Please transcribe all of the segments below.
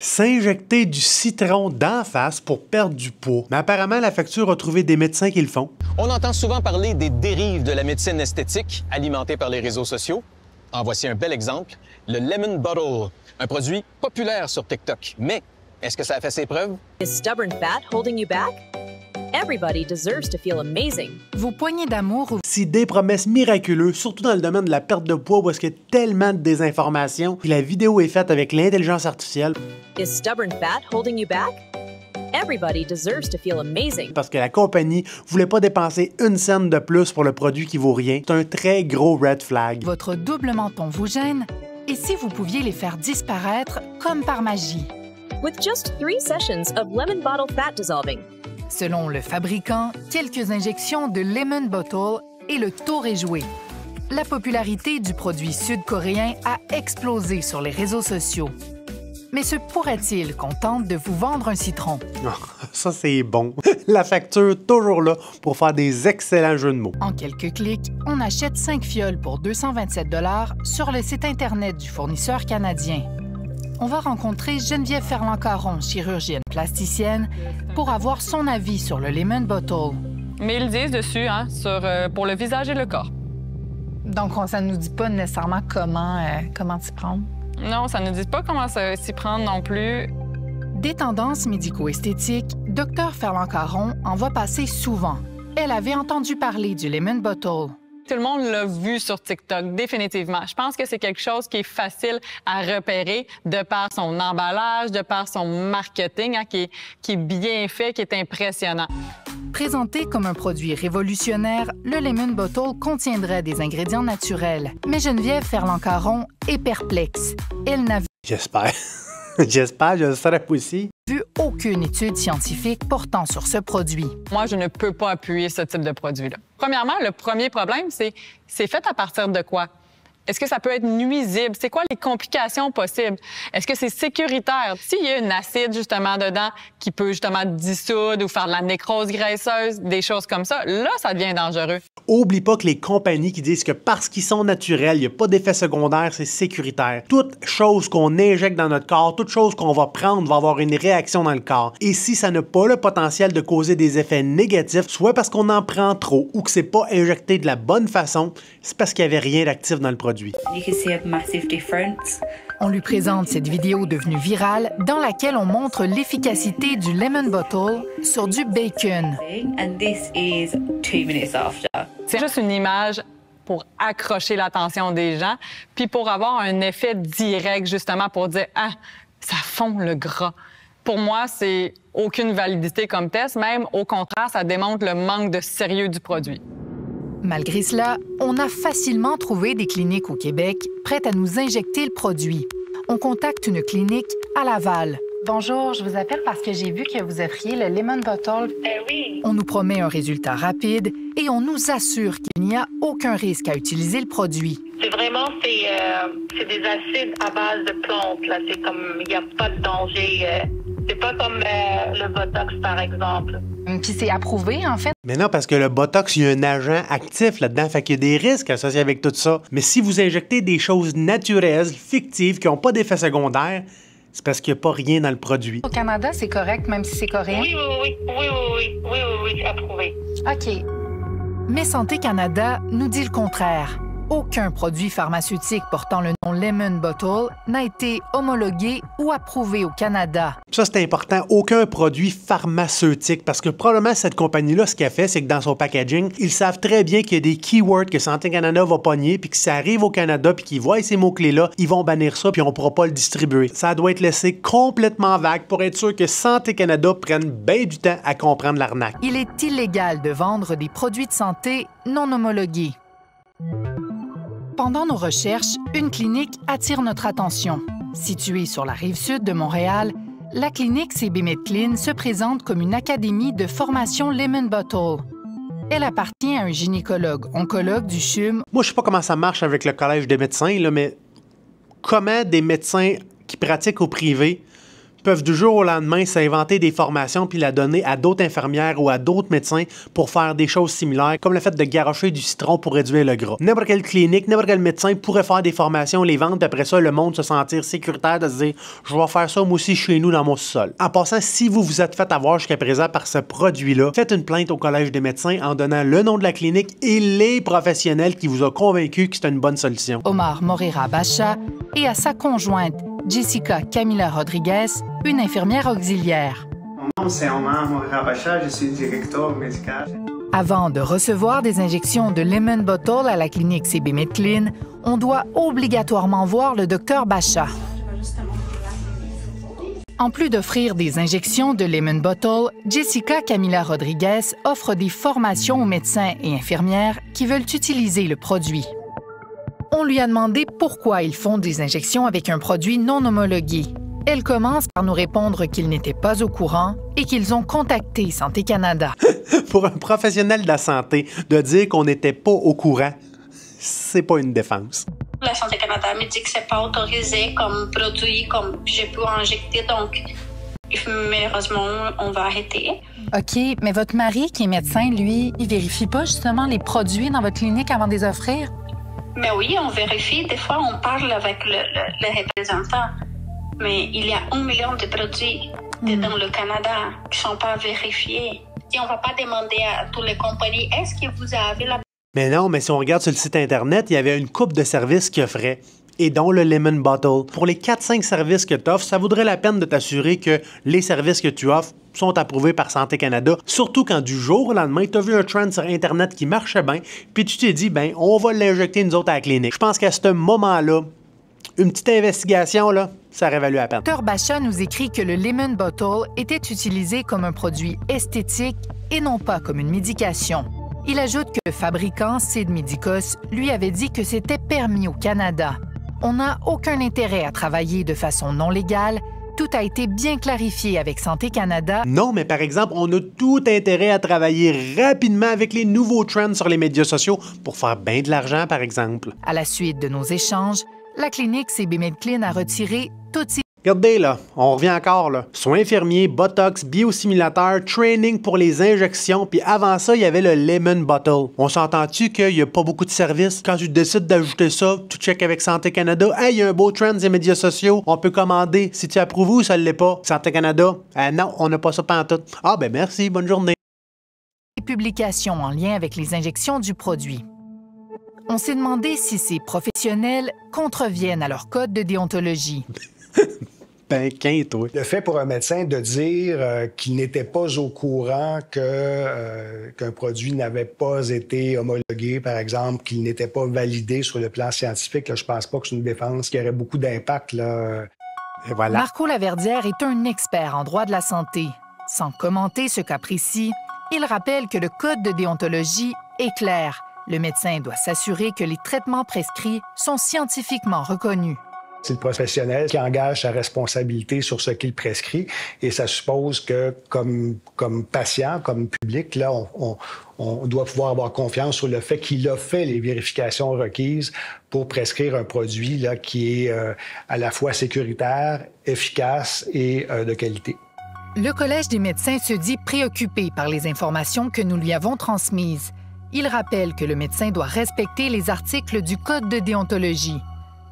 S'injecter du citron d'en face pour perdre du poids. Mais apparemment, la facture a trouvé des médecins qui le font. On entend souvent parler des dérives de la médecine esthétique alimentée par les réseaux sociaux. En voici un bel exemple, le Lemon Bottle, un produit populaire sur TikTok. Mais est-ce que ça a fait ses preuves? Is stubborn fat holding you back? Everybody deserves to feel amazing. Vos poignées d'amour ou Si des promesses miraculeuses, surtout dans le domaine de la perte de poids où est-ce qu'il y a tellement de désinformation, puis la vidéo est faite avec l'intelligence artificielle Is stubborn fat holding you back? Everybody deserves to feel amazing. parce que la compagnie voulait pas dépenser une scène de plus pour le produit qui vaut rien. C'est un très gros red flag. votre double menton vous gêne, et si vous pouviez les faire disparaître comme par magie? With just 3 sessions of lemon bottle fat dissolving. Selon le fabricant, quelques injections de Lemon Bottle et le tour est joué. La popularité du produit sud-coréen a explosé sur les réseaux sociaux. Mais se pourrait-il qu'on tente de vous vendre un citron? Ça, c'est bon. La facture, toujours là pour faire des excellents jeux de mots. En quelques clics, on achète 5 fioles pour 227 $ sur le site Internet du fournisseur canadien. On va rencontrer Geneviève Ferland-Caron, chirurgienne plasticienne, pour avoir son avis sur le Lemon Bottle. Mais ils disent dessus, pour le visage et le corps. Donc, ça ne nous dit pas nécessairement comment s'y prendre. Non, ça ne dit pas comment s'y prendre non plus. Des tendances médico-esthétiques, Dr Ferland-Caron en voit passer souvent. Elle avait entendu parler du Lemon Bottle. Tout le monde l'a vu sur TikTok, définitivement. Je pense que c'est quelque chose qui est facile à repérer de par son emballage, de par son marketing, qui est bien fait, qui est impressionnant. Présenté comme un produit révolutionnaire, le Lemon Bottle contiendrait des ingrédients naturels. Mais Geneviève Ferland-Caron est perplexe. Elle n'a J'espère. J'espère, je le serai aussi. vu aucune étude scientifique portant sur ce produit. Moi, je ne peux pas appuyer ce type de produit-là. Premièrement, le premier problème, c'est fait à partir de quoi? Est-ce que ça peut être nuisible? C'est quoi les complications possibles? Est-ce que c'est sécuritaire? S'il y a une acide, justement, dedans qui peut, justement, dissoudre ou faire de la nécrose graisseuse, des choses comme ça, là, ça devient dangereux. Oublie pas que les compagnies qui disent que parce qu'ils sont naturels, il n'y a pas d'effet secondaire, c'est sécuritaire. Toute chose qu'on injecte dans notre corps, toute chose qu'on va prendre va avoir une réaction dans le corps. Et si ça n'a pas le potentiel de causer des effets négatifs, soit parce qu'on en prend trop ou que c'est pas injecté de la bonne façon, c'est parce qu'il n'y avait rien d'actif dans le produit. You can see a massive difference. On lui présente cette vidéo devenue virale dans laquelle on montre l'efficacité du Lemon Bottle sur du bacon. And this is 2 minutes after. C'est juste une image pour accrocher l'attention des gens, puis pour avoir un effet direct, justement, pour dire « Ah, ça fond le gras ». Pour moi, c'est aucune validité comme test, même au contraire, ça démontre le manque de sérieux du produit. Malgré cela, on a facilement trouvé des cliniques au Québec prêtes à nous injecter le produit. On contacte une clinique à Laval. Bonjour, je vous appelle parce que j'ai vu que vous offriez le Lemon Bottle. Oui. On nous promet un résultat rapide et on nous assure qu'il n'y a aucun risque à utiliser le produit. C'est vraiment, c'est des acides à base de plantes, là. C'est comme, il n'y a pas de danger. C'est pas comme le Botox, par exemple. Puis c'est approuvé, en fait. Mais non, parce que le Botox, il y a un agent actif là-dedans, fait qu'il y a des risques associés avec tout ça. Mais si vous injectez des choses naturelles, fictives, qui n'ont pas d'effet secondaire, c'est parce qu'il n'y a pas rien dans le produit. Au Canada, c'est correct, même si c'est coréen? Oui, approuvé. OK. Mais Santé Canada nous dit le contraire. Aucun produit pharmaceutique portant le nom Lemon Bottle n'a été homologué ou approuvé au Canada. Ça, c'est important. Aucun produit pharmaceutique, parce que probablement cette compagnie-là, ce qu'elle fait, c'est que dans son packaging, ils savent très bien qu'il y a des keywords que Santé Canada va pogner, puis que ça arrive au Canada, puis qu'ils voient ces mots-clés-là, ils vont bannir ça, puis on ne pourra pas le distribuer. Ça doit être laissé complètement vague pour être sûr que Santé Canada prenne bien du temps à comprendre l'arnaque. Il est illégal de vendre des produits de santé non homologués. Pendant nos recherches, une clinique attire notre attention. Située sur la rive sud de Montréal, la clinique CB Medclin se présente comme une académie de formation Lemon Bottle. Elle appartient à un gynécologue, oncologue du CHUM. Moi, je sais pas comment ça marche avec le Collège des médecins, là, mais comment des médecins qui pratiquent au privé peuvent du jour au lendemain s'inventer des formations puis la donner à d'autres infirmières ou à d'autres médecins pour faire des choses similaires, comme le fait de garrocher du citron pour réduire le gras. N'importe quelle clinique, n'importe quel médecin pourrait faire des formations, les vendre, puis après ça, le monde se sentir sécuritaire de se dire « Je vais faire ça moi aussi chez nous dans mon sous-sol ». En passant, si vous vous êtes fait avoir jusqu'à présent par ce produit-là, faites une plainte au Collège des médecins en donnant le nom de la clinique et les professionnels qui vous ont convaincu que c'est une bonne solution. Omar Moreira Bacha et à sa conjointe, Jessica Camila Rodriguez, une infirmière auxiliaire. Mon nom, c'est Omar Moreira Bacha, je suis directeur médical. Avant de recevoir des injections de Lemon Bottle à la clinique CB Medclin, on doit obligatoirement voir le Dr Bacha. En plus d'offrir des injections de Lemon Bottle, Jessica Camila Rodriguez offre des formations aux médecins et infirmières qui veulent utiliser le produit. On lui a demandé pourquoi ils font des injections avec un produit non homologué. Elle commence par nous répondre qu'ils n'étaient pas au courant et qu'ils ont contacté Santé Canada. Pour un professionnel de la santé, de dire qu'on n'était pas au courant, c'est pas une défense. La Santé Canada me dit que c'est pas autorisé comme produit, comme j'ai pu injecter, donc malheureusement, on va arrêter. OK, mais votre mari, qui est médecin, lui, il vérifie pas justement les produits dans votre clinique avant de les offrir? Mais oui, on vérifie. Des fois, on parle avec le représentant. Mais il y a 1 million de produits dans le Canada qui ne sont pas vérifiés. Et on ne va pas demander à toutes les compagnies, est-ce que vous avez la... Mais non, mais si on regarde sur le site Internet, il y avait une couple de services qui offraient, et dont le Lemon Bottle. Pour les 4-5 services que tu offres, ça vaudrait la peine de t'assurer que les services que tu offres sont approuvés par Santé Canada, surtout quand du jour au lendemain, tu as vu un trend sur Internet qui marchait bien, puis tu t'es dit, ben, on va l'injecter nous autres à la clinique. Je pense qu'à ce moment-là, une petite investigation, là, ça aurait valu la peine. Dr Bacha nous écrit que le Lemon Bottle était utilisé comme un produit esthétique et non pas comme une médication. Il ajoute que le fabricant, Sid Medicos, lui avait dit que c'était permis au Canada. On n'a aucun intérêt à travailler de façon non légale. Tout a été bien clarifié avec Santé Canada. Non, mais par exemple, on a tout intérêt à travailler rapidement avec les nouveaux trends sur les médias sociaux pour faire bien de l'argent, par exemple. À la suite de nos échanges, la clinique CB Medclin a retiré toutes ses... Regardez, là, on revient encore, là. Soins infirmiers, botox, biosimilateurs, training pour les injections, puis avant ça, il y avait le Lemon Bottle. On s'entend-tu qu'il n'y a pas beaucoup de services? Quand tu décides d'ajouter ça, tu checkes avec Santé Canada. Hey, il y a un beau trend des médias sociaux, on peut commander. Si tu approuves ou ça ne l'est pas, Santé Canada, non, on n'a pas ça pantoute. Ah, ben merci, bonne journée. Publications en lien avec les injections du produit. On s'est demandé si ces professionnels contreviennent à leur code de déontologie. Ben, toi. Le fait pour un médecin de dire qu'il n'était pas au courant qu'un produit n'avait pas été homologué, par exemple, qu'il n'était pas validé sur le plan scientifique, là, je pense pas que c'est une défense qui aurait beaucoup d'impact. Et voilà. Marco Laverdière est un expert en droit de la santé. Sans commenter ce cas précis, il rappelle que le code de déontologie est clair. Le médecin doit s'assurer que les traitements prescrits sont scientifiquement reconnus. C'est le professionnel qui engage sa responsabilité sur ce qu'il prescrit et ça suppose que, comme patient, comme public, là, on doit pouvoir avoir confiance sur le fait qu'il a fait les vérifications requises pour prescrire un produit là, qui est à la fois sécuritaire, efficace et de qualité. Le Collège des médecins se dit préoccupé par les informations que nous lui avons transmises. Il rappelle que le médecin doit respecter les articles du Code de déontologie.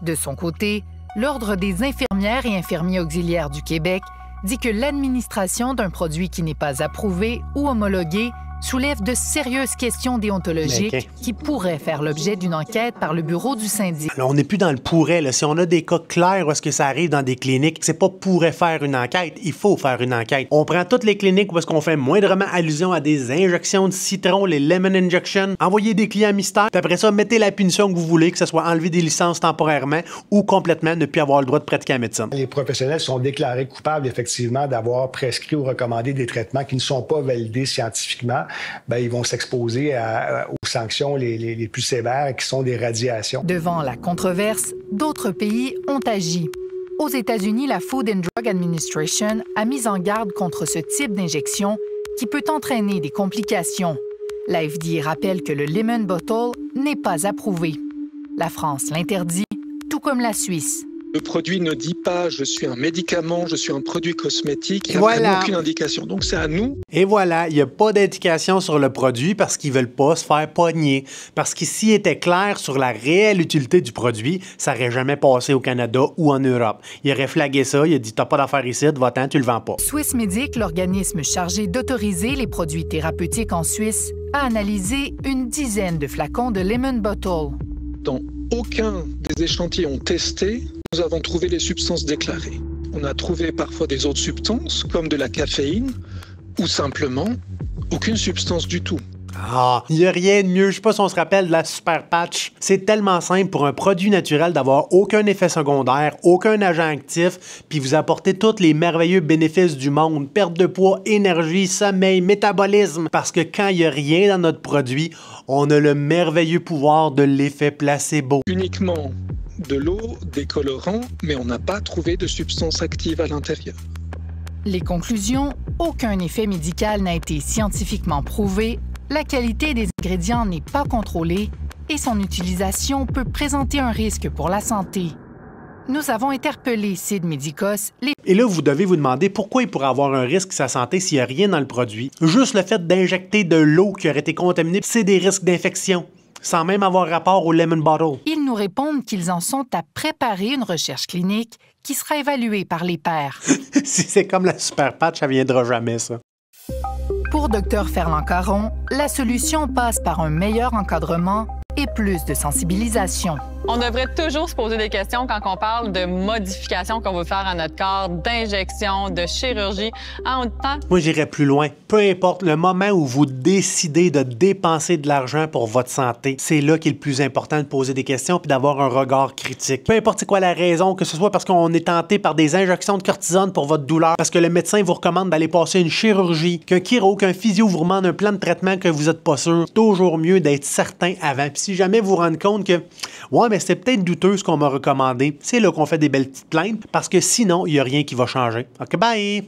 De son côté, l'Ordre des infirmières et infirmiers auxiliaires du Québec dit que l'administration d'un produit qui n'est pas approuvé ou homologué soulève de sérieuses questions déontologiques qui pourraient faire l'objet d'une enquête par le bureau du syndic. Alors, on n'est plus dans le pourrait. Là. Si on a des cas clairs où est-ce que ça arrive dans des cliniques, c'est pas pourrait faire une enquête, il faut faire une enquête. On prend toutes les cliniques où est-ce qu'on fait moindrement allusion à des injections de citron, les lemon injections, envoyez des clients mystères, puis après ça, mettez la punition que vous voulez, que ce soit enlever des licences temporairement ou complètement ne plus avoir le droit de pratiquer la médecine. Les professionnels sont déclarés coupables, effectivement, d'avoir prescrit ou recommandé des traitements qui ne sont pas validés scientifiquement. Bien, ils vont s'exposer aux sanctions les plus sévères qui sont des radiations. Devant la controverse, d'autres pays ont agi. Aux États-Unis, la Food and Drug Administration a mis en garde contre ce type d'injection qui peut entraîner des complications. La FDA rappelle que le Lemon Bottle n'est pas approuvé. La France l'interdit, tout comme la Suisse. Le produit ne dit pas « je suis un médicament, je suis un produit cosmétique », il n'y a Voilà. vraiment aucune indication. Donc c'est à nous. Et voilà, il n'y a pas d'indication sur le produit parce qu'ils ne veulent pas se faire pogner. Parce que s'il était clair sur la réelle utilité du produit, ça n'aurait jamais passé au Canada ou en Europe. Il aurait flagué ça, il a dit « t'as pas d'affaire ici, va-t'en, tu le vends pas ». Swissmedic, l'organisme chargé d'autoriser les produits thérapeutiques en Suisse, a analysé une dizaine de flacons de Lemon Bottle. Dans aucun des échantillons testés, nous avons trouvé les substances déclarées. On a trouvé parfois des autres substances, comme de la caféine, ou simplement aucune substance du tout. Ah, il n'y a rien de mieux. Je sais pas si on se rappelle de la Super Patch. C'est tellement simple pour un produit naturel d'avoir aucun effet secondaire, aucun agent actif, puis vous apporter tous les merveilleux bénéfices du monde. Perte de poids, énergie, sommeil, métabolisme. Parce que quand il n'y a rien dans notre produit, on a le merveilleux pouvoir de l'effet placebo. Uniquement de l'eau, des colorants, mais on n'a pas trouvé de substance active à l'intérieur. Les conclusions, aucun effet médical n'a été scientifiquement prouvé, la qualité des ingrédients n'est pas contrôlée et son utilisation peut présenter un risque pour la santé. Nous avons interpellé Sid Medicos, Et là, vous devez vous demander pourquoi il pourrait avoir un risque sur sa santé s'il n'y a rien dans le produit. Juste le fait d'injecter de l'eau qui aurait été contaminée, c'est des risques d'infection, sans même avoir rapport au Lemon Bottle. Ils nous répondent qu'ils en sont à préparer une recherche clinique qui sera évaluée par les pairs. Si c'est comme la Super Patch, ça viendra jamais, ça. Pour Dr Ferland Caron, la solution passe par un meilleur encadrement et plus de sensibilisation. On devrait toujours se poser des questions quand on parle de modifications qu'on veut faire à notre corps, d'injections, de chirurgie. En même temps, Moi, j'irais plus loin. Peu importe le moment où vous décidez de dépenser de l'argent pour votre santé, c'est là qu'il est le plus important de poser des questions puis d'avoir un regard critique. Peu importe c'est quoi la raison, que ce soit parce qu'on est tenté par des injections de cortisone pour votre douleur, parce que le médecin vous recommande d'aller passer une chirurgie, qu'un chiro, qu'un physio vous demande un plan de traitement que vous n'êtes pas sûr, toujours mieux d'être certain avant. Puis si jamais vous vous rendez compte que ouais, mais c'est peut-être douteux ce qu'on m'a recommandé, c'est là qu'on fait des belles petites plaintes, parce que sinon, il n'y a rien qui va changer. OK, bye!